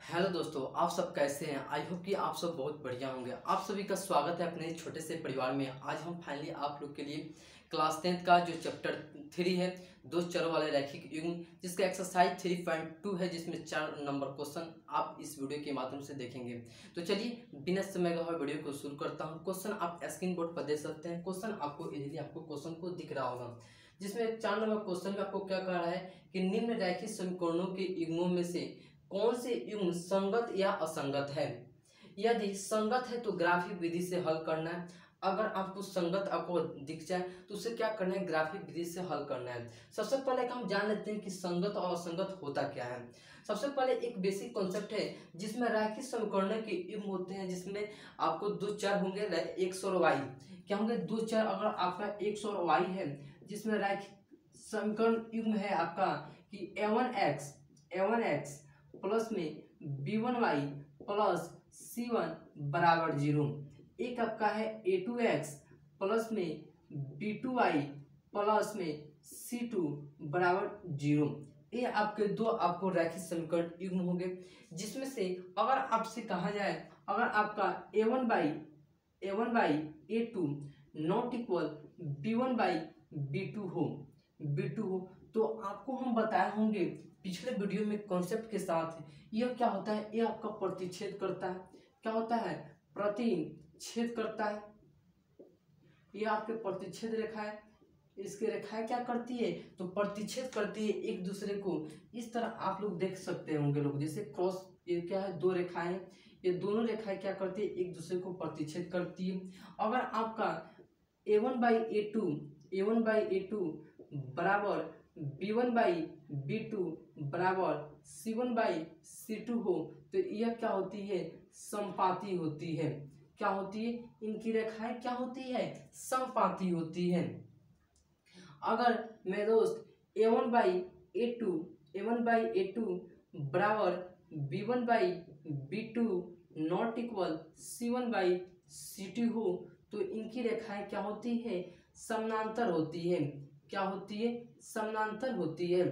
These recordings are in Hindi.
हेलो दोस्तों, आप सब कैसे हैं। आई होप कि आप सब बहुत बढ़िया होंगे। आप सभी का स्वागत है अपने छोटे से परिवार में। आज हम फाइनली आप लोग के लिए क्लास 10th का जो चैप्टर 3 है, दो चरों वाले रैखिक युग्म, जिसका एक्सरसाइज 3.2 है, जिसमें 4 नंबर क्वेश्चन आप इस वीडियो के माध्यम से देखेंगे। तो चलिए बिना समय गवाए वीडियो को शुरू करता हूँ। क्वेश्चन आप स्क्रीन बोर्ड पर देख सकते हैं। क्वेश्चन आपको इजीली आपको क्वेश्चन को दिख रहा होगा, जिसमें 4 नंबर क्वेश्चन में आपको क्या कह रहा है कि निम्न रैखिक समीकरणों के युग्मों में से कौन से युग्म संगत या असंगत है। यदि संगत है तो ग्राफिक विधि से हल करना है। अगर आपको संगत आपको दिख जाए तो उसे क्या करना है, ग्राफिक विधि से हल करना है। सबसे पहले हम जान लेते हैं कि संगत और असंगत होता क्या है। सबसे पहले एक बेसिक कॉन्सेप्ट है जिसमें रैखिक समीकरणों के युग्म होते हैं, जिसमें आपको दो चर होंगे x और y। क्या होंगे? दो चर। अगर आपका x और y है, जिसमें रैखिक समीकरण युग्म है आपका कि a1x प्लस में b1y प्लस c1 बराबर 0। एक आपका है a2x प्लस में b2y प्लस में c2 बराबर 0। ये आपके दो आपको रैखिक समीकरण युग्म होंगे, जिसमें से अगर आपसे कहा जाए, अगर आपका a1 by a2 not equal b1 by b2 हो तो आपको हम बताए होंगे पिछले वीडियो में कॉन्सेप्ट के साथ। यह क्या होता है? यह आपका प्रतिच्छेद करता है। क्या होता है? प्रतिच्छेद करता है। यह आपके प्रतिच्छेद रेखा है। इसकी रेखाएं क्या करती है? तो प्रतिच्छेद करती है एक दूसरे को। इस तरह आप लोग देख सकते होंगे लोग, जैसे क्रॉस, ये क्या है? दो रेखाएं, ये दोनों रेखाएं क्या करती है? एक दूसरे को प्रतिच्छेद करती है। अगर आपका a1 बाई a2 बराबर b1 बाई b2 बराबर c1 बाई c2 हो तो यह क्या होती है? समपाती होती है। क्या होती है? इनकी रेखाएं क्या होती है? समपाती होती है। अगर मेरे दोस्त a1 बाई a2 बराबर b1 by b2 not equal c1 by c2 हो तो इनकी रेखाएं क्या होती है? समानांतर होती है। क्या होती है? समानांतर होती है।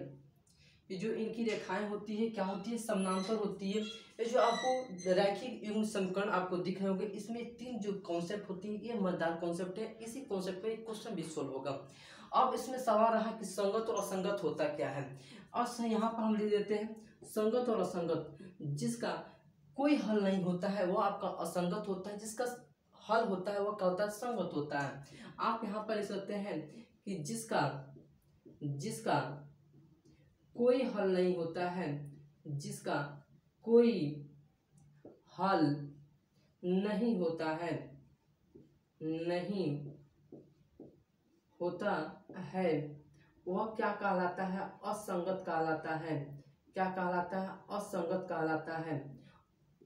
ये जो इनकी रेखाएं होती है क्या होती है? समानांतर होती है। ये जो आपको रैखिक युग्म समीकरण आपको दिख रहे होंगे, इसमें तीन जो कॉन्सेप्ट होती है, ये मजेदार कॉन्सेप्ट है। इसी कॉन्सेप्ट पे एक क्वेश्चन भी सोल्व होगा। अब इसमें सवाल रहा कि संगत और असंगत होता क्या है। और यहाँ पर हम ले लेते हैं संगत और असंगत। जिसका कोई हल नहीं होता है वो आपका असंगत होता है, जिसका हल होता है वो क्या होता है? संगत होता है। आप यहाँ पर लिख सकते हैं कि जिसका कोई हल नहीं होता है, जिसका कोई हल नहीं होता है, वह क्या कहलाता है? असंगत कहलाता है। क्या कहलाता है? असंगत कहलाता है।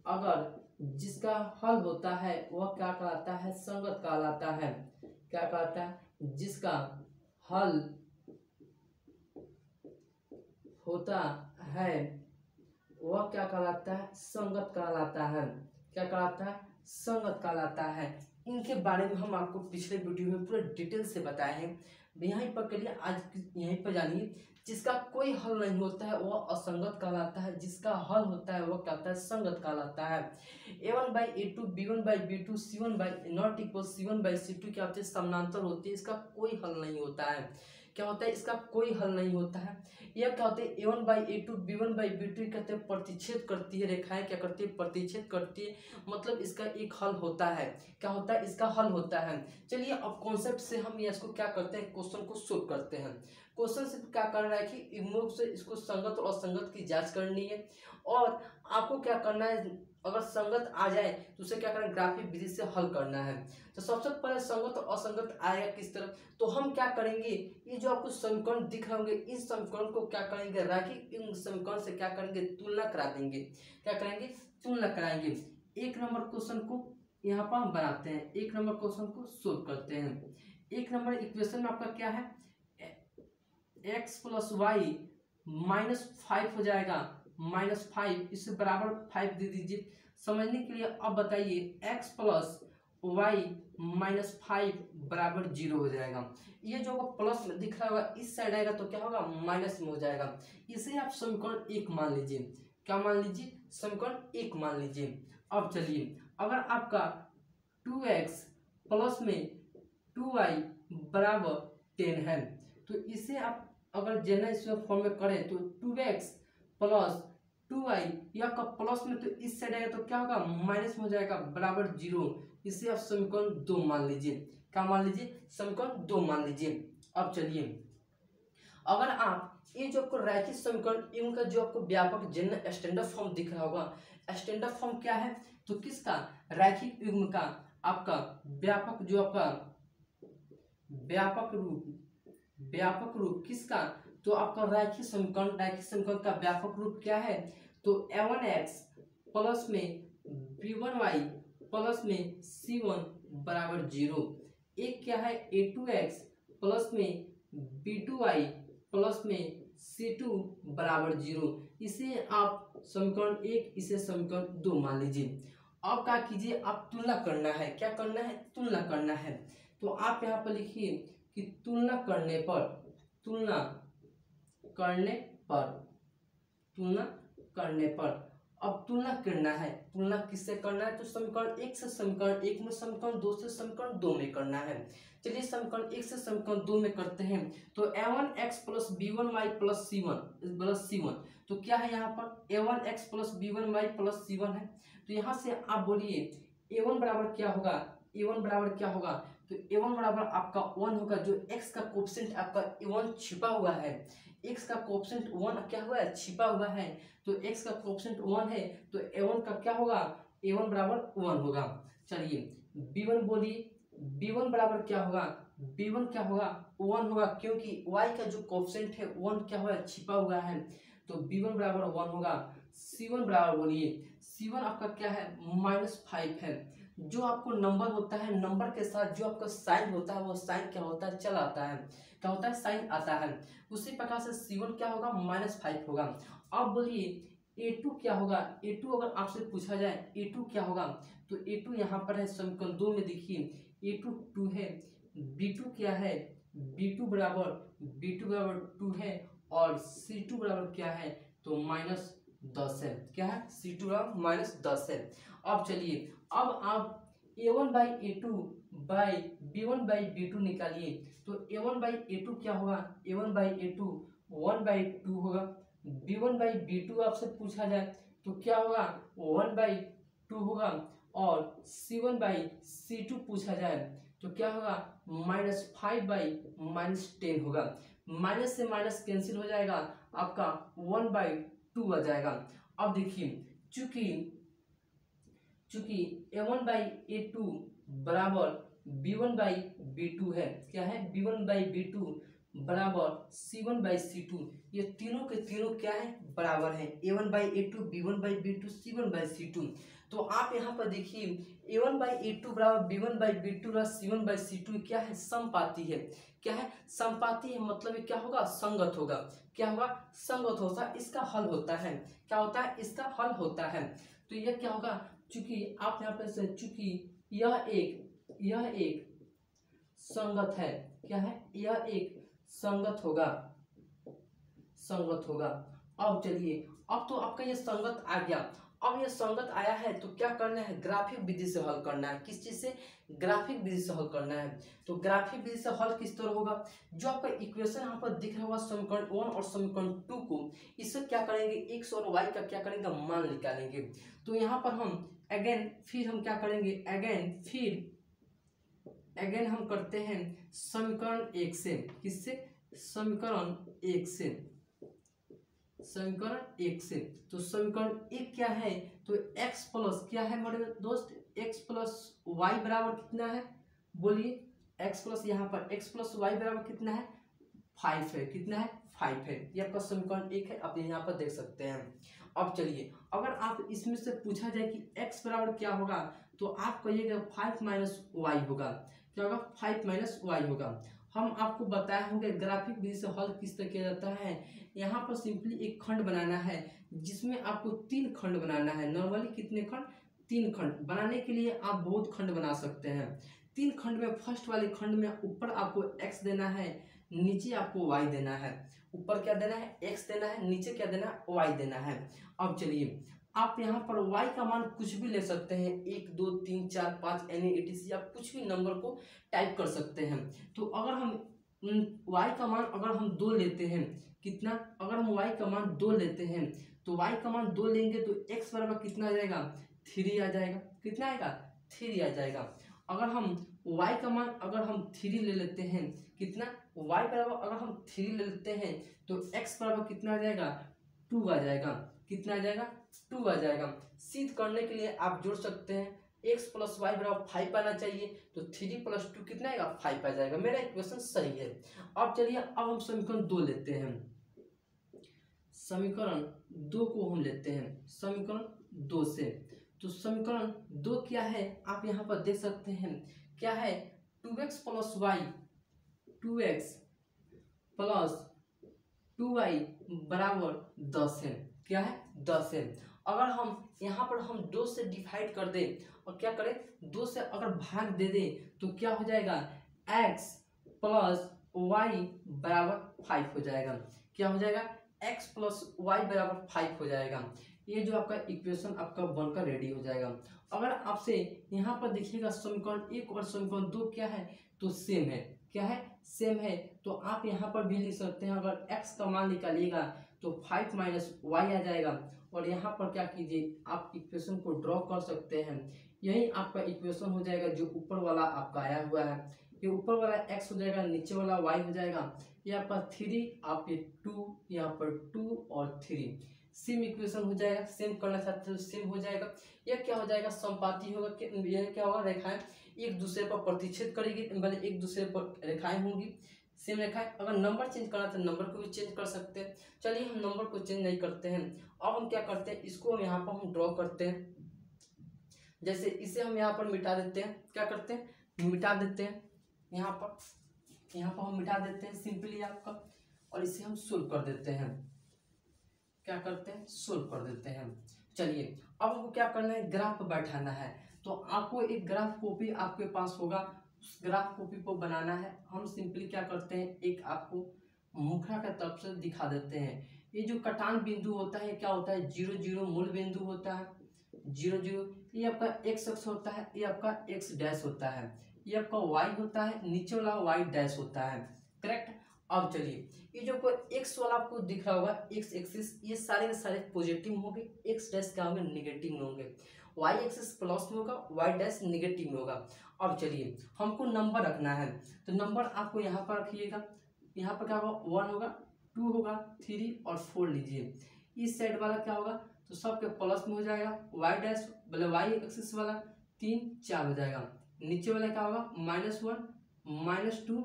अगर जिसका हल होता है वह क्या कहलाता है? संगत कहलाता है। क्या कहलाता है? जिसका हल होता है वह क्या कहलाता है? संगत कहलाता है। क्या कहलाता है? संगत कहलाता है। इनके बारे में हम आपको पिछले वीडियो में पूरे डिटेल से बताए हैं। यहीं पर करिए, आज यहीं पर जानिए। जिसका कोई हल नहीं होता है वह असंगत कहलाता है, जिसका हल होता है वह क्या होता है? संगत कहलाता है। a1 by a2 b1 by b2 c1 by not equal c1 by c2 क्या होते हैं? समानांतर होती है। इसका कोई हल नहीं होता है। क्या होता है? इसका कोई हल नहीं होता है। यह क्या होते हैं? a1 by a2 b1 by b2 कहते हैं प्रतिच्छेद करती है। रेखाएं क्या करती है? प्रतिच्छेद करती है। मतलब इसका एक हल होता है। क्या होता है? इसका हल होता है। चलिए अब कॉन्सेप्ट से हम इसको क्या करते हैं? क्वेश्चन को सोल्व करते हैं। क्वेश्चन से क्या कर रहा है कि युग्मों से इसको संगत और असंगत की जांच करनी है। और आपको क्या करना है? अगर संगत आ जाए तो उसे क्या करना है? ग्राफिक विधि से हल करना है। तो सबसे पहले संगत और असंगत आएगा किस तरह, तो हम क्या करेंगे? ये जो आपको समीकरण दिख रहे होंगे, इस समीकरण को क्या करेंगे? रैखिक युग्म समीकरण से क्या करेंगे? तुलना करा देंगे। क्या करेंगे? तुलना कराएंगे। एक नंबर क्वेश्चन को यहाँ पर हम बनाते हैं, एक नंबर क्वेश्चन को सोल्व करते हैं। एक नंबर इक्वेशन में आपका क्या है? x प्लस वाई -5 हो जाएगा, -5 इससे बराबर 5 दे दीजिए समझने के लिए। अब बताइए x प्लस वाई -5 बराबर 0 हो जाएगा। ये जो प्लस में दिख रहा होगा इस साइड आएगा तो क्या होगा? माइनस में हो जाएगा। इसे आप समीकरण 1 मान लीजिए। क्या मान लीजिए, समीकरण 1 मान लीजिए। अब चलिए, अगर आपका 2x प्लस में 2y बराबर 10 है, तो इसे आप अगर जनरल फॉर्म में करें तो 2x प्लस 2y, या का प्लस में तो इस साइड आएगा तो क्या होगा, माइनस में हो जाएगा, बराबर 0। इसे आप समीकरण 2 मान लीजिए। क्या मान लीजिए, समीकरण 2 मान लीजिए। अब चलिए, अगर आप ये जो आपको रैखिक समीकरण इनका जो आपको व्यापक जनरल स्टैंडर्ड फॉर्म दिख रहा होगा, स्टैंडर्ड फॉर्म क्या है, तो किसका, रैखिक युग्म का आपका व्यापक, जो आपका व्यापक रूप किसका, तो आपका रैखिक समीकरण का व्यापक रूप क्या है, तो a1x प्लस में b1y प्लस में c1 बराबर 0। एक क्या है, a2x प्लस में b2y प्लस में c2 बराबर 0। इसे आप समीकरण 1, इसे समीकरण 2 मान लीजिए। अब क्या कीजिए, आप तुलना करना है। क्या करना है, तुलना करना है। तो आप यहाँ पर लिखिए कि तुलना करने पर अब तुलना करना है। तुलना किससे करना है, तो समीकरण 1 से समीकरण 1 में, समीकरण 2 से समीकरण 2 में करना है। चलिए समीकरण 1 से समीकरण 2 में करते हैं। तो a1x plus b1y plus c1, तो क्या है यहाँ पर, a1x plus b1y plus c1 है। तो यहाँ से आप बोलिए a1 बराबर क्या होगा, तो a1 बराबर आपका 1 होगा। जो x का कोएफिशिएंट आपका a1 छिपा हुआ है, x का कोएफिशिएंट 1 क्या हुआ है, छिपा हुआ है। तो x का कोएफिशिएंट 1 है, तो a1 का क्या होगा, a1 बराबर 1 होगा। चलिए b1 बोलिए, b1 बराबर क्या होगा, b1 क्या होगा, 1 होगा, क्योंकि y का जो कोएफिशिएंट है 1 क्या हुआ है, छिपा हुआ है। तो b1 बराबर 1 होगा। c1 बराबर बोलिए, c1 आपका क्या है, -5 है। जो आपको नंबर होता है, नंबर के साथ जो आपका साइन होता है, वो साइन क्या होता है, चल आता है। क्या होता है, साइन आता है। उसी प्रकार से c1 क्या होगा, -5 होगा। अब बोलिए a2 क्या होगा, a2 अगर आपसे पूछा जाए a2 क्या होगा, तो a2 यहाँ पर है समीकरण 2 में, देखिए a2 2 है, b2 क्या है, b2 बराबर 2 है, और c2 बराबर क्या है, तो -10 है। क्या है, c2 बराबर -10 है। अब चलिए, अब आप a1 by a2 by b1 by b2 निकालिए। तो a1 बाई a2 क्या होगा, a1 बाई a2 1/2 होगा। b1 बाई b2 आपसे पूछा जाए तो क्या होगा, 1/2 होगा। और c1 बाई c2 पूछा जाए तो क्या होगा, -5/-10 होगा। माइनस से माइनस कैंसिल हो जाएगा, आपका 1/2 आ जाएगा। अब देखिए, चूंकि a1/a2 बराबर b1/b2 है, क्या है, b1/b2 बराबर c1/c2, ये तीनों के तीनों क्या है, बराबर है। a1/a2 b1/b2 c1/c2। तो आप यहाँ पर देखिए a1/a2 बराबर b1/b2 बराबर c1/c2 क्या है, समपाती है। क्या है, समपाती है, मतलब ये क्या होगा, संगत होगा। क्या होगा, संगत होता, इसका हल होता है। क्या होता है, इसका हल होता है। तो यह क्या होगा, चूंकि आप यहाँ पे चूंकि यह एक संगत है। क्या है, यह एक संगत होगा। अब चलिए, अब तो आपका ये संगत आ गया। अब ये संगत आया है तो क्या करना है, ग्राफिक विधि से हल करना है। किस चीज से, ग्राफिक विधि से हल करना है। तो ग्राफिक विधि से हल किस तरह होगा, जो आपका इक्वेशन यहाँ पर दिख रहा होगा समीकरण 1 और समीकरण 2 को, इससे क्या करेंगे, x और y का क्या करेंगे, मान निकालेंगे। तो यहाँ पर हम फिर हम क्या करेंगे, अगेन हम करते हैं समीकरण 1 से। किससे, समीकरण 1 से। तो समीकरण 1 क्या है, तो x प्लस क्या है मेरे दोस्त, x प्लस वाई बराबर कितना है, बोलिए, x प्लस यहाँ पर x प्लस वाई बराबर कितना है, 5 है। कितना है, 5 है। ये आपका समीकरण 1 है, आप यहाँ पर देख सकते हैं। अब चलिए, अगर आप इसमें से पूछा जाए कि x बराबर क्या होगा, तो आप कहिएगा 5 माइनस वाई होगा। क्या होगा, 5 माइनस वाई होगा। हम आपको बताए होंगे ग्राफिक विधि से हल किस तरह किया जाता है। यहाँ पर सिंपली एक खंड बनाना है, जिसमें आपको 3 खंड बनाना है। नॉर्मली कितने खंड, 3 खंड। बनाने के लिए आप बहुत खंड बना सकते हैं। 3 खंड में फर्स्ट वाले खंड में ऊपर आपको x देना है, नीचे आपको y देना है, ऊपर क्या देना है x देना है, नीचे क्या देना है y देना है। अब चलिए आप यहाँ पर y का मान कुछ भी ले सकते हैं, 1 2 3 4 5 यानी etc आप कुछ भी नंबर को टाइप कर सकते हैं। तो अगर हम y का मान अगर हम 2 लेते हैं, कितना, अगर हम y का मान 2 लेते हैं तो y का मान 2 लेंगे तो x बराबर कितना आ जाएगा 3 आ जाएगा, कितना आएगा 3 आ जाएगा। अगर हम y का मान अगर हम 3 ले लेते हैं, कितना, y बराबर अगर हम 3 ले लेते हैं तो x बराबर कितना आ जाएगा 2 आ जाएगा, कितना आ जाएगा 2 आ जाएगा। सिद्ध करने के लिए आप जोड़ सकते हैं, x प्लस वाई बराबर 5 आना चाहिए, तो 3 प्लस 2 कितना आएगा 5 आ जाएगा। मेरा इक्वेशन सही है। अब चलिए अब हम समीकरण 2 लेते हैं, समीकरण 2 को हम लेते हैं समीकरण 2 से। तो समीकरण 2 क्या है आप यहाँ पर देख सकते हैं, क्या है 2x plus Y, 2x plus 2y बराबर 10 है, क्या है 10 है। अगर हम यहाँ पर हम 2 से डिवाइड कर दें और क्या करें 2 से अगर भाग दे दें तो क्या हो जाएगा x प्लस वाई बराबर 5 हो जाएगा, क्या हो जाएगा x प्लस वाई बराबर 5 हो जाएगा। ये जो आपका इक्वेशन आपका बनकर रेडी हो जाएगा। अगर आपसे यहाँ पर देखिएगा समीकरण 1 और समीकरण 2 क्या है तो सेम है, क्या है सेम है, तो आप यहाँ पर भी लिख सकते हैं। अगर x का मान निकालिएगा तो 5 माइनस वाई आ जाएगा और यहाँ पर क्या कीजिए आप इक्वेशन को ड्रॉ कर सकते हैं। यही आपका इक्वेशन हो जाएगा जो ऊपर वाला आपका आया हुआ है, ये ऊपर वाला x हो जाएगा, नीचे वाला y हो जाएगा, ये आपका 3, आप ये 2, यहाँ पर 2 और 3 सेम इक्वेशन हो जाएगा। सेम करना चाहते हो सेम हो जाएगा। यह क्या हो जाएगा समपाती होगा, यह क्या होगा रेखाएं एक दूसरे पर प्रतिच्छेद करेगी, मतलब एक दूसरे पर रेखाएं होंगी सेम रेखाएं। अगर नंबर चेंज करना तो नंबर को भी चेंज कर सकते हैं। चलिए हम नंबर को चेंज नहीं करते हैं, अब हम क्या करते हैं इसको हम यहाँ पर हम ड्रॉ करते हैं। जैसे इसे हम यहाँ पर मिटा देते हैं, क्या करते हैं मिटा देते हैं, यहाँ पर हम मिटा देते हैं सिंपली आपका, और इसे हम सोल्व कर देते हैं, क्या करते हैं सोल्व कर देते हैं। चलिए अब आपको क्या करना है ग्राफ बैठाना है, तो आपको एक ग्राफ कॉपी आपके पास होगा, उस ग्राफ कॉपी को बनाना है। हम सिंपली क्या करते हैं एक आपको मुखरा के तरफ से दिखा देते हैं। ये जो कटान बिंदु होता है क्या होता है 0 0 मूल बिंदु होता है, 0 0 ये आपका x अक्ष होता है, ये आपका x डैश होता है, ये आपका y होता है, नीचे वाला y डैश होता है, करेक्ट। अब चलिए ये जो x वाला आपको दिख रहा होगा x एक्सिस, ये सारे के सारे पॉजिटिव होंगे, x डैश क्या होंगे निगेटिव में होंगे, y एक्सिस प्लस में होगा, y डैश निगेटिव में होगा। अब चलिए हमको नंबर रखना है, तो नंबर आपको यहाँ पर रखिएगा, यहाँ पर क्या होगा 1 होगा, 2 होगा, 3 और 4 लीजिए। इस साइड वाला क्या होगा तो सबके प्लस में हो जाएगा, y डैश मतलब y एक्सिस वाला 3 4 हो जाएगा, नीचे वाला क्या होगा -1 -2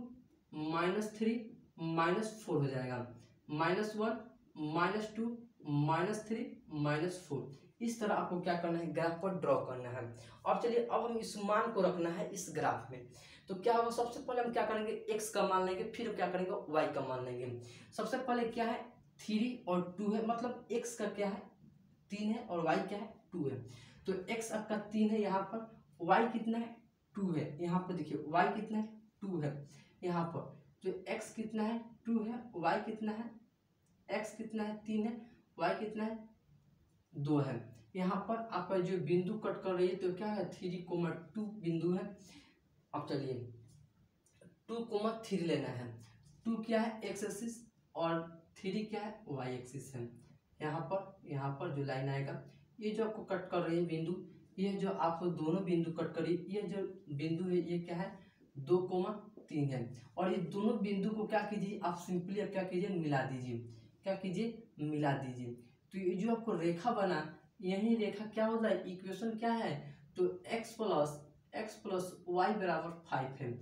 -3 -4 हो जाएगा, -1 -2 -3 -4। इस तरह आपको क्या करना है ग्राफ पर ड्रॉ करना है। अब चलिए अब हम इस मान को रखना है इस ग्राफ में, तो क्या होगा सबसे पहले हम क्या करेंगे x का मान लेंगे, फिर क्या करेंगे y का मान लेंगे। सबसे पहले क्या है 3 और 2 है, मतलब x का क्या है 3 है और y क्या है 2 है, तो x आपका 3 है यहाँ पर, y कितना है 2 है, यहाँ पर देखिए y कितना है 2 है यहाँ पर, तो x कितना है 2 है, y कितना है x कितना है 3 है, y कितना है 2 है। यहाँ पर आपका जो बिंदु कट कर रही है तो क्या है 3,2 बिंदु है। अब चलिए 2,3 लेना है, 2 क्या है x एक्सिस और 3 क्या है y एक्सिस है। यहाँ पर जो लाइन आएगा ये जो आपको कट कर रही है बिंदु, ये जो आपको दोनों बिंदु कट कर रही है, ये जो बिंदु है ये क्या है 2,3 है, और ये दोनों बिंदु को क्या कीजिए आप सिंपली अब क्या कीजिए मिला दीजिए, क्या कीजिए मिला दीजिए। तो ये जो आपको रेखा बना, यही रेखा क्या होता है इक्वेशन क्या है तो x प्लस वाई बराबर 5 है,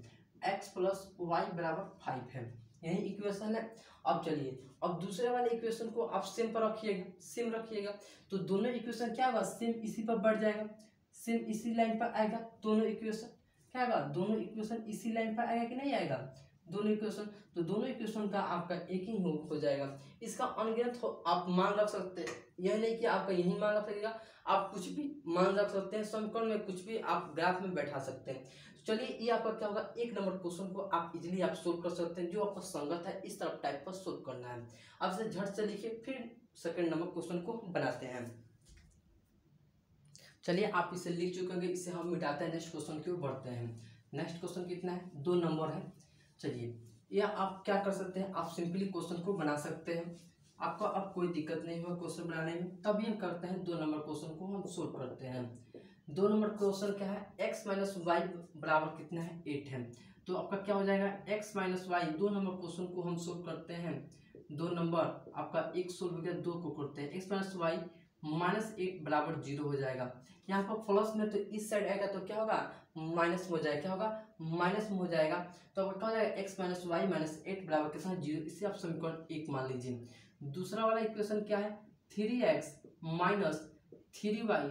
x प्लस वाई बराबर 5 है, यही इक्वेशन है। अब चलिए अब दूसरे वाले इक्वेशन को आप सेम पर रखिएगा, सेम रखिएगा, तो दोनों इक्वेशन क्या होगा सेम इसी पर बढ़ जाएगा, सेम इसी लाइन पर आएगा, दोनों इक्वेशन क्या होगा दोनों इक्वेशन इसी लाइन पर आएगा कि नहीं आएगा, दोनों इक्वेशन, तो दोनों इक्वेशन का आपका एक ही हो जाएगा। इसका अनगिनत आप मान रख सकते हैं, यह नहीं कि आपका यही मान रख सकेगा, आप कुछ भी मान रख सकते हैं, समीकरण में कुछ भी आप ग्राफ में बैठा सकते हैं। चलिए ये आपका क्या होगा, एक नंबर क्वेश्चन को आप इजीली आप सोल्व कर सकते हैं, जो आपका संगत है इस तरफ टाइप पर सोल्व करना है। अब से झट से लिखिए, फिर सेकंड नंबर क्वेश्चन को बनाते हैं। चलिए आप इसे लिख चुके होंगे, इसे हम मिटाते हैं, नेक्स्ट क्वेश्चन की ओर बढ़ते हैं। नेक्स्ट क्वेश्चन कितना है, 2 नंबर है। चलिए या आप क्या कर सकते हैं, आप सिंपली क्वेश्चन को बना सकते हैं, आपको अब कोई दिक्कत नहीं होगा क्वेश्चन बनाने में। तभी हम करते हैं 2 नंबर क्वेश्चन को हम सोल्व करते हैं। 2 नंबर क्वेश्चन क्या है, x माइनस वाई बराबर कितना है, 8 है। तो आपका क्या हो जाएगा, x minus Y, 2 number question को हम सोल्व करते हैं। 2 नंबर आपका एक सोल्व हो गया, 2 को करते हैं, x माइनस वाई माइनस 8 बराबर 0 हो जाएगा। यहाँ पर प्लस में तो इस साइड आएगा तो क्या होगा, माइनस में हो जाएगा, क्या होगा, माइनस में हो जाएगा। तो आपका क्या हो जाएगा, x माइनस वाई माइनस 8 बराबर कितना, 0। इसे आप समीकरण 1 मान लीजिए। दूसरा वाला इक्वेशन क्या है, 3x माइनस 3y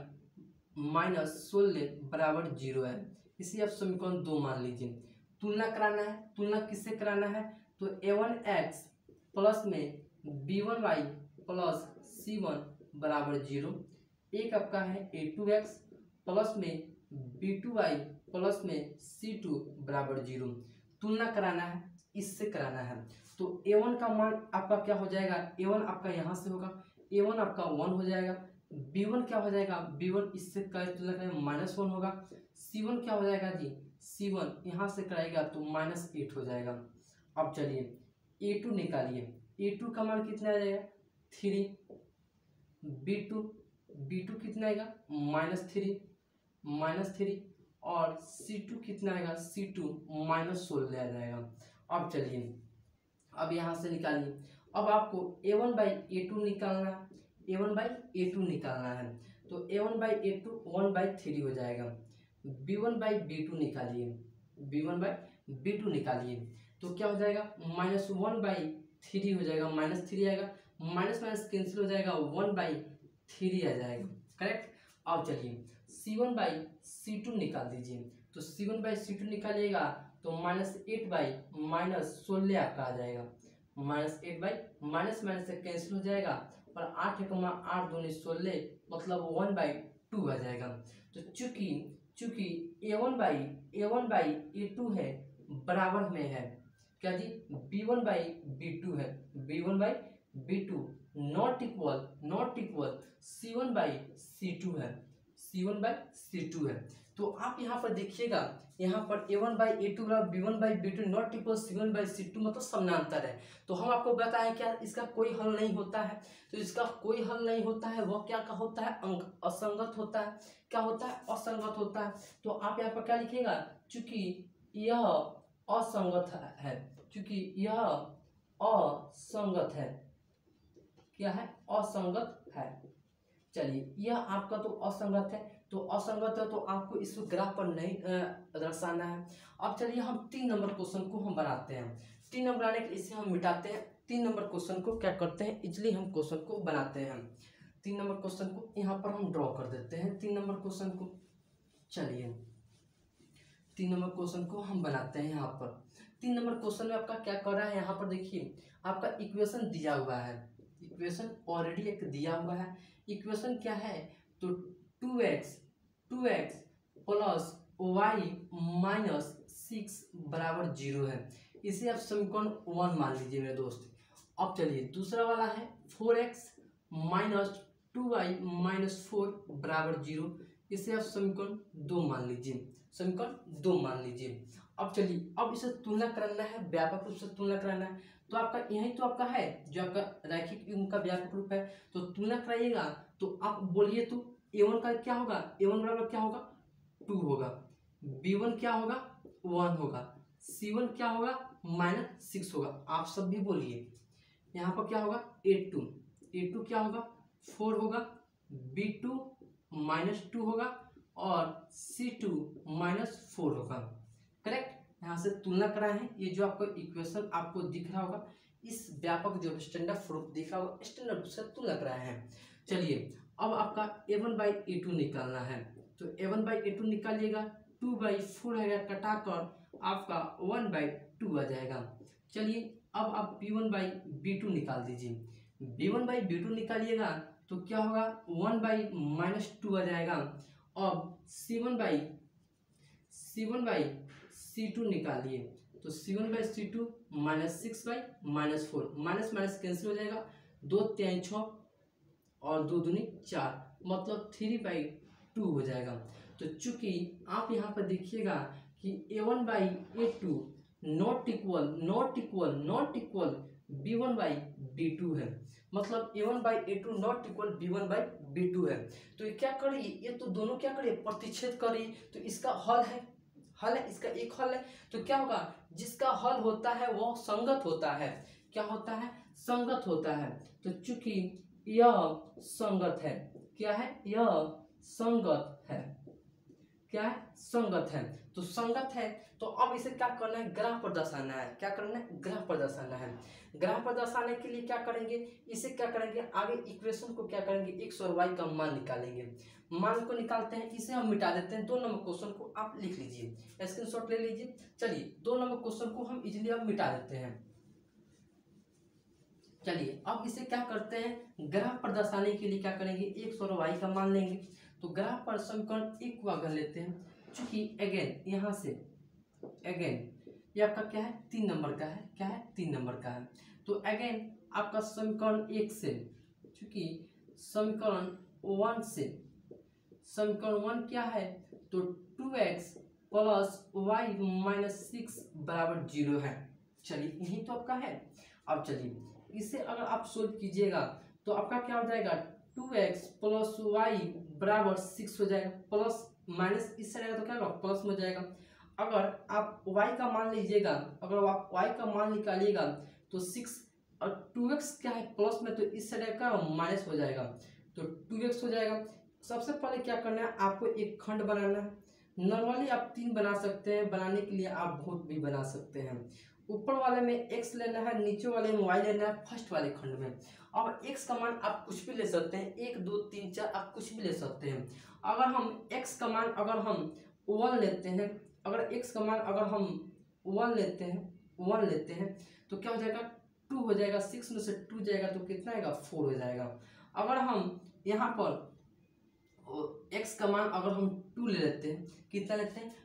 माइनस 16 बराबर 0 है। इसे आप समीकरण 2 मान लीजिए। तुलना कराना है, तुलना किससे कराना है, तो a1x प्लस में b1y प्लस c1 बराबर 0। एक आपका है a2x प्लस में b2y प्लस में c2 बराबर 0। तुलना कराना है, इससे कराना है। तो a1 का मान आपका क्या हो जाएगा, a1 आपका यहाँ से होगा, a1 आपका 1 हो जाएगा। b1 क्या हो जाएगा, b1 इससे तुलना करें -1 होगा। c1 क्या हो जाएगा जी, c1 यहाँ से कराएगा तो -8 हो जाएगा। अब चलिए a2 निकालिए, a2 का मान कितना आ जाएगा, 3। b2 कितना आएगा, -3 और c2 कितना आएगा, c2 -16 आ जाएगा। अब चलिए अब यहाँ से निकालिए। अब आपको a1 बाई a2 निकालना है, a1 बाई a2 निकालना है। तो a1 बाई a2 1/3 हो जाएगा। b1 बाई b2 निकालिए, b1 बाई b2 निकालिए तो क्या हो जाएगा, -1/3 हो जाएगा, -3 आएगा, माइनस माइनस कैंसिल हो जाएगा, 1/3 आ जाएगा, करेक्ट। अब चलिए c1 बाई c2 निकाल दीजिए। तो c1 बाई c2 निकालिएगा तो -8 बाई -16 आपका आ जाएगा। -8 बाई माइनस माइनस से कैंसिल हो जाएगा और 8 एकमा 8 दूनी 16 मतलब 1/2 आ जाएगा। तो चूंकि a1 बाई a2 है बराबर में है क्या जी, b1 बाई b2 है, b1 by b2 not equal c1 by c2 है, c1 बाई c2 है। तो आप यहाँ पर देखिएगा, यहाँ पर a1 बाई a2 बराबर b1 by b2 not equal c1 by c2 मतलब समानांतर है। तो हम आपको बताएं क्या इसका कोई हल नहीं होता है, तो इसका कोई हल नहीं होता है, वह क्या का होता है, असंगत होता है। क्या होता है, असंगत होता है। तो आप यहाँ पर क्या लिखिएगा, चूंकि यह असंगत है, चूंकि यह असंगत है, क्या है, असंगत है। चलिए यह आपका तो असंगत है, तो असंगत है तो आपको इस ग्राफ पर नहीं दर्शाना है। अब चलिए हम 3 नंबर क्वेश्चन को हम बनाते हैं। 3 नंबर बनाने के लिए इसे हम मिटाते हैं। 3 नंबर क्वेश्चन को क्या करते हैं, इजली हम क्वेश्चन को बनाते हैं। 3 नंबर क्वेश्चन को यहाँ पर हम ड्रॉ कर देते हैं 3 नंबर क्वेश्चन को। चलिए 3 नंबर क्वेश्चन को हम बनाते हैं। यहाँ पर 3 नंबर क्वेश्चन में आपका क्या कर रहा है, यहाँ पर देखिए आपका इक्वेशन दिया हुआ है, इक्वेशन ऑलरेडी एक दिया हुआ है। इक्वेशन क्या है, तो 2x प्लस y माइनस 6 बराबर 0 है। इसे आप समीकरण 1 मान लीजिए मेरे दोस्त। अब चलिए दूसरा वाला है 4x माइनस 2y माइनस 4 बराबर 0। इसे आप समीकरण 2 मान लीजिए, समीकरण 2 मान लीजिए। अब चलिए अब इसे तुलना करना है, व्यापक रूप से तुलना कराना है। तो आपका यही तो आपका है जो आपका रैखिक युग्म का व्यापक रूप है। तो तुलना कराइएगा तो आप बोलिए तो a1 का क्या होगा, a1 बराबर क्या होगा, 2 होगा, b1 क्या होगा, 1 होगा, c1 क्या होगा, -6 होगा। आप सब भी बोलिए। यहाँ पर क्या होगा, a2 क्या होगा, 4 होगा, b2 -2 होगा और c2 -4 होगा, करेक्ट। यहाँ से तुलना कराए हैं। ये जो आपको इक्वेशन आपको दिख रहा होगा, इस व्यापक जो स्टैंडर्ड प्रूफ दिख रहा होगा, स्टैंडर्ड रूप से तुलना कराए हैं। चलिए अब आपका a1 बाई a2 निकालना है। तो a1 बाई a2 निकालिएगा, 2/4 है कटाकर आपका 1/2 आ जाएगा। चलिए अब आप b1/b2 निकाल दीजिए। b1/b2 निकालिएगा तो क्या होगा, 1/-2 आ जाएगा। अब c1/c2 निकालिए तो c1/c2 -6/-4, माइनस माइनस कैंसिल हो जाएगा, 2 3 6 और 2 दूनी 4, मतलब 3/2 हो जाएगा। तो चूंकि आप यहाँ पर देखिएगा कि a1/a2 नॉट इक्वल b1/b2 है, मतलब a1/a2 नॉट इक्वल b1/b2 है। तो ये क्या करिए, ये तो दोनों क्या करिए, प्रतिच्छेद करिए। तो इसका हल है, इसका एक हल है। तो क्या होगा, जिसका हल होता है वह संगत होता है। क्या होता है, संगत होता है। तो चूंकि यह संगत है, क्या है, यह संगत है, क्या है, संगत है। तो संगत है तो अब इसे क्या करना है, ग्राफ पर दर्शाना है। क्या करना है, ग्राफ पर दर्शाना है। ग्राफ पर दर्शाने के लिए क्या करेंगे, इसे क्या करेंगे, आगे इक्वेशन को क्या करेंगे, x और y का मान निकालेंगे। मान को निकालते हैं, इसे हम मिटा देते हैं। 2 नंबर क्वेश्चन को आप लिख लीजिए, स्क्रीनशॉट ले लीजिए। चलिए 2 नंबर क्वेश्चन को हम इजीली अब मिटा देते हैं। चलिए अब इसे क्या करते हैं, ग्राफ पर दर्शाने के लिए क्या करेंगे, x और y का मान लेंगे। तो ग्राफ पर समीकरण 1 को अगर लेते हैं, चूंकि अगेन यहाँ से अगेन ये आपका क्या है, 3 नंबर का है, क्या है, 3 नंबर का है। तो अगेन आपका समीकरण 1 से, चूंकि समीकरण 1 से, समीकरण 1 क्या है, तो 2x + y - 6 = 0 है। चलिए यही तो आपका है। अब चलिए इसे अगर आप सोल्व कीजिएगा तो आपका क्या हो जाएगा, 2x + y = 6 हो जाएगा। प्लस माइनस इस साइड तो क्या होगा, प्लस में हो जाएगा। अगर आप y का मान लीजिएगा, अगर आप y का मान निकालिएगा तो 6 और 2x क्या है, प्लस में, तो इस साइड का माइनस हो जाएगा, तो 2x हो जाएगा। सबसे पहले क्या करना है, आपको एक खंड बनाना है। नॉर्मली आप 3 बना सकते हैं, बनाने के लिए आप बहुत भी बना सकते हैं। ऊपर वाले में x लेना है, नीचे वाले में y लेना है, फर्स्ट वाले खंड में। अब x का मान आप कुछ भी ले सकते हैं, 1 2 3 4 आप कुछ भी ले सकते हैं। अगर हम x का मान अगर हम 1 लेते हैं, अगर x का मान अगर हम 1 लेते हैं तो क्या हो जाएगा, 2 हो जाएगा। 6 में से 2 जाएगा तो कितना आएगा, 4 हो जाएगा। अगर हम यहाँ पर x का मान अगर हम 2 ले लेते हैं, कितना लेते हैं,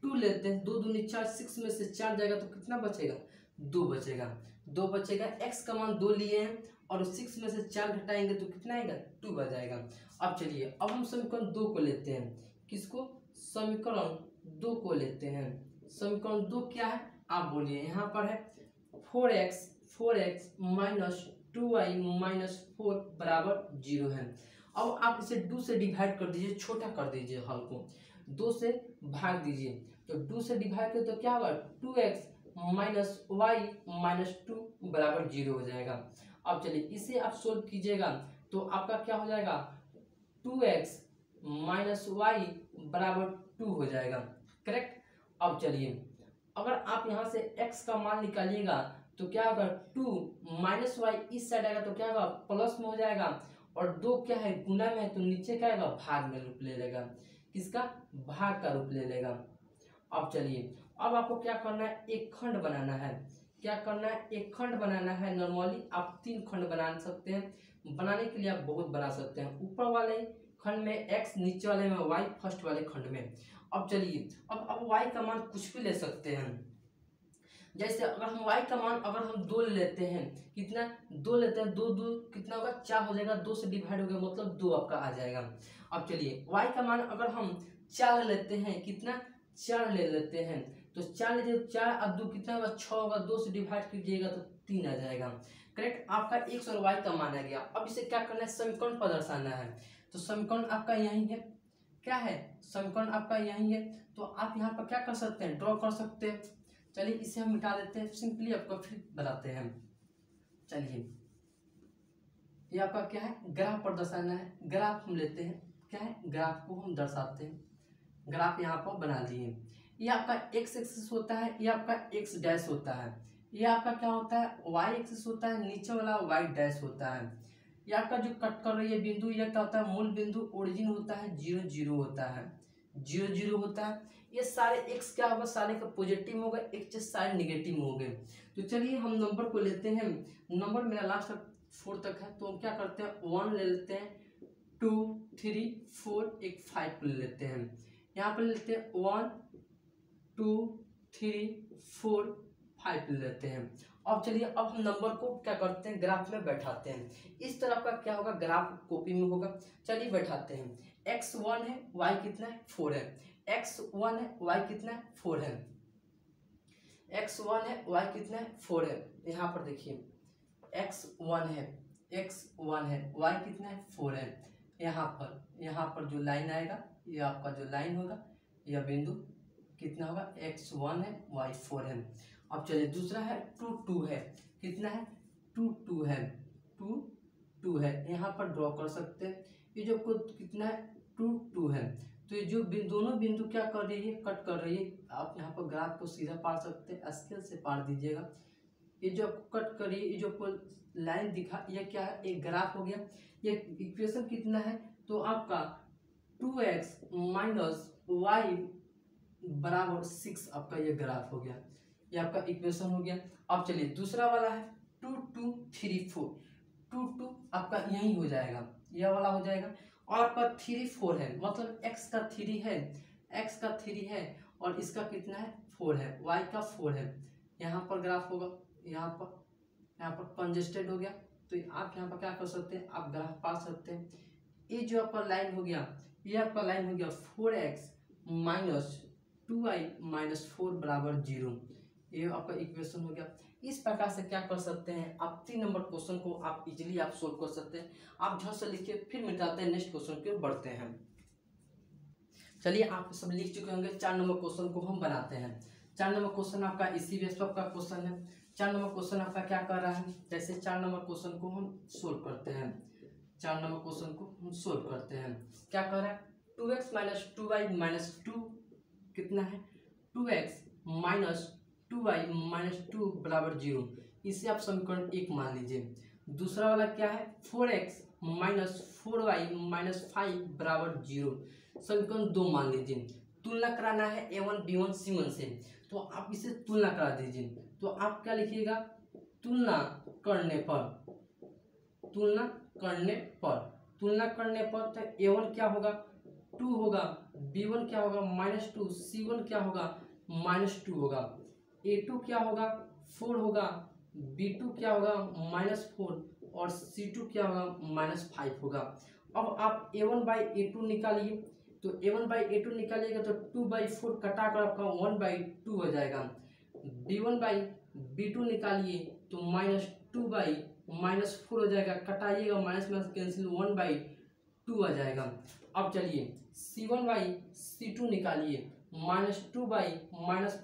2 लेते हैं, 2 दूनी 4, 6 में से 4 जाएगा तो कितना बचेगा, 2 बचेगा। 2 बचेगा, x का मान 2 लिए हैं और 6 में से 4 घटाएंगे तो कितना आएगा, 2 आ जाएगा। अब चलिए अब हम समीकरण 2 को लेते हैं। किसको, समीकरण 2 को लेते हैं। समीकरण 2 क्या है, आप बोलिए। यहाँ पर है 4x - 2y - 4 = 0 है। अब आप इसे 2 से डिवाइड कर दीजिए, छोटा कर दीजिए, हल को 2 से भाग दीजिए। तो 2 से डिवाइड करें तो क्या होगा, 2x - y - 2 = 0 हो जाएगा। अब चलिए इसे आप सोल्व कीजिएगा तो आपका क्या हो जाएगा, 2x - y = 2 हो जाएगा, करेक्ट। अब चलिए अगर आप यहाँ से x का मान निकालिएगा तो क्या होगा, 2 - y इस साइड आएगा तो क्या होगा, प्लस में हो जाएगा। और 2 क्या है, गुना में है, तो नीचे क्या आएगा, भाग में रूप ले लेगा। किसका, भाग का रूप ले लेगा। अब चलिए अब आपको क्या करना है, एक खंड बनाना है। क्या करना है, एक खंड बनाना है। नॉर्मली आप 3 खंड बना सकते हैं, बनाने के लिए आप बहुत बना सकते हैं। ऊपर वाले खंड में x, नीचे वाले में y, फर्स्ट वाले खंड में। अब चलिए अब y का मान कुछ भी ले सकते हैं। जैसे अगर हम y का मान अगर हम 2 ले लेते हैं, कितना, 2 लेते हैं, 2 2 कितना होगा, 4 हो जाएगा। 2 से डिवाइड हो गया मतलब 2 आपका आ जाएगा। अब चलिए y का मान अगर हम 4 ले लेते हैं, कितना, 4 ले लेते हैं, तो 4 लीजिए, 4 और 2 कितना होगा, 6 होगा। 2 से डिवाइड कीजिएगा तो 3 आ जाएगा, करेक्ट। आपका x और y का मान आ गया। अब इसे क्या करना है, समीकरण पर दर्शाना है। तो समीकरण आपका यही है, क्या है, समीकरण आपका यही है। तो आप यहाँ पर क्या कर सकते हैं, ड्रॉ कर सकते हैं। चलिए इसे हम मिटा देते हैं, सिंपली आपको फिर बनाते हैं। चलिए ये आपका क्या है, ग्राफ पर दर्शाना है। ग्राफ हम लेते हैं, क्या है, ग्राफ को हम दर्शाते हैं। ग्राफ यहाँ पर बना लिए। ये आपका x एक्सिस होता है, ये आपका x डैश होता है। ये आपका क्या होता है, y एक्सिस होता है, नीचे वाला y डैश होता है। ये आपका जो कट कर रही है बिंदु, ये क्या होता है, मूल बिंदु, ओरिजिन होता है, 0 0 होता है। जीरो जीरो होता है। ये सारे एक्स क्या होगा, सारे का पॉजिटिव होगा, एक चीज सारे निगेटिव हो गए। तो चलिए हम नंबर को लेते हैं, नंबर मेरा लास्ट 4 तक है, तो हम क्या करते हैं 1 ले लेते हैं, 2 3 4 एक 5 को ले लेते हैं। यहाँ पर लेते हैं 1 2 3 4 5 ले लेते हैं। अब चलिए अब हम नंबर को क्या करते हैं ग्राफ में बैठाते हैं। इस तरह का क्या होगा, ग्राफ कॉपी में होगा। चलिए बैठाते हैं, x1 है, y कितना है 4 है, x1 है, y कितना है 4 है, x1 है, y कितना है 4 है। यहाँ पर देखिए x1 है, x1 है, y कितना है 4 है। यहाँ पर जो लाइन आएगा, ये आपका जो लाइन होगा, यह बिंदु कितना होगा, x1 है, y4 है। अब चलिए दूसरा है 2 2 है, कितना है 2 2 है, 2 2 है, यहाँ पर ड्रॉ कर सकते हैं। ये जो कितना है 2 2 है, तो ये जो दोनों बिंदु क्या कर रही है, कट कर रही है। आप यहाँ पर ग्राफ को सीधा पार सकते हैं, स्केल से पार दीजिएगा। ये जो कट करिए, ये जो लाइन दिखा, ये क्या है, एक ग्राफ हो गया। ये इक्वेशन कितना है, तो आपका 2x माइनस वाई बराबर 6 आपका ये ग्राफ हो गया, ये आपका इक्वेशन हो गया। अब चलिए दूसरा वाला है 2 2 3 4, 2 2 आपका यही हो जाएगा, यह वाला हो जाएगा। और आपका 3 4 है, मतलब x का 3 है, x का 3 है और इसका कितना है 4 है, y का 4 है। यहाँ पर ग्राफ होगा, यहाँ पर कंजेस्टेड हो गया, तो आप यहाँ पर क्या कर सकते हैं, आप ग्राफ पा सकते हैं। ये जो आपका लाइन हो गया, ये आपका लाइन हो गया 4x माइनस 2y माइनस 4 बराबर 0, ये आपका इक्वेशन हो गया। इस प्रकार से क्या कर सकते हैं आप 3 नंबर क्वेश्चन को आप इजीली आप सोल्व कर सकते हैं। आप झट से लिखिए, फिर मिटाते हैं नेक्स्ट क्वेश्चन के बढ़ते हैं। चलिए आप सब लिख चुके होंगे, 4 नंबर क्वेश्चन को हम बनाते हैं। 4 नंबर क्वेश्चन आपका इसी बेस पर का क्वेश्चन है। 4 नंबर क्वेश्चन आपका क्या कर रहा है, जैसे 4 नंबर क्वेश्चन को हम सोल्व करते हैं। 4 नंबर क्वेश्चन को हम सोल्व करते हैं, क्या कर रहा है 2x माइनस 2y माइनस 2 कितना है 2x माइनस 2y माइनस 2 बराबर 0, इसे आप समीकरण 1 मान लीजिए। दूसरा वाला क्या है 4x माइनस 4y माइनस 5 बराबर 0, समीकरण 2 मान लीजिए। तुलना कराना है a1 b1 c1 से, तो आप इसे तुलना करा दीजिए। तो आप क्या लिखिएगा, तुलना करने पर, तुलना करने पर, तुलना करने पर तो a1 क्या होगा 2 होगा, b1 क्या होगा -2, c1 क्या होगा -2 होगा, a2 क्या होगा 4 होगा, b2 क्या होगा -4 और c2 क्या होगा -5 होगा। अब आप a1 बाई a2 निकालिए, तो a1 बाई a2 निकालिएगा तो 2/4 कटा कर आपका 1/2 हो जाएगा। b1 बाई b2 निकालिए तो -2/-4 हो जाएगा, कटाइएगा माइनस माइनस कैंसिल 1/2 आ जाएगा। अब चलिए c1 बाई c2 निकालिए, -2/-5 माइनस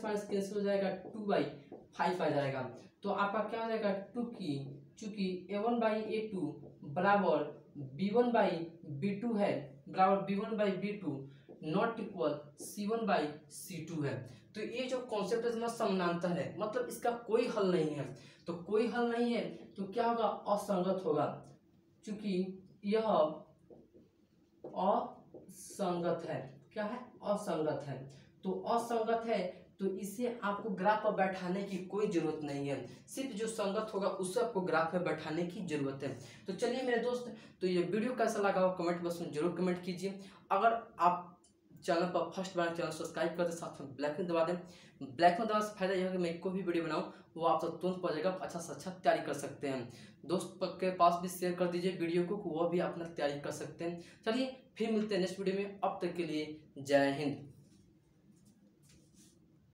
माइनस कैंसिल हो जाएगा 2/5 आ जाएगा। तो आपका क्या हो जाएगा 2 की, चूंकि a1 बाई a2 बराबर b1 बाई b2 है, बराबर b1 by b2 not equal c1 by c2 है। तो ये जो कॉन्सेप्ट है समानांतर है, मतलब इसका कोई हल नहीं है। तो कोई हल नहीं है तो क्या होगा, असंगत होगा, क्योंकि यह असंगत है। क्या है, असंगत है। तो असंगत है तो इसे आपको ग्राफ पर बैठाने की कोई जरूरत नहीं है, सिर्फ जो संगत होगा उसे आपको ग्राफ पर बैठाने की जरूरत है। तो चलिए मेरे दोस्त, तो ये वीडियो कैसा लगा हो कमेंट बॉक्स में जरूर कमेंट कीजिए। अगर आप चैनल पर फर्स्ट बार चैनल सब्सक्राइब करते साथ में ब्लैक में दबा दें। ब्लैक में दबाने से फायदा यह है कि मैं कोई भी वीडियो बनाऊं वो आप तक तुरंत पहुंच जाएगा, अच्छा से अच्छा तैयारी कर सकते हैं। दोस्त के पास भी शेयर कर दीजिए वीडियो को, वो भी अपना तैयारी कर सकते हैं। चलिए फिर मिलते हैं नेक्स्ट वीडियो में, अब तक के लिए जय हिंद।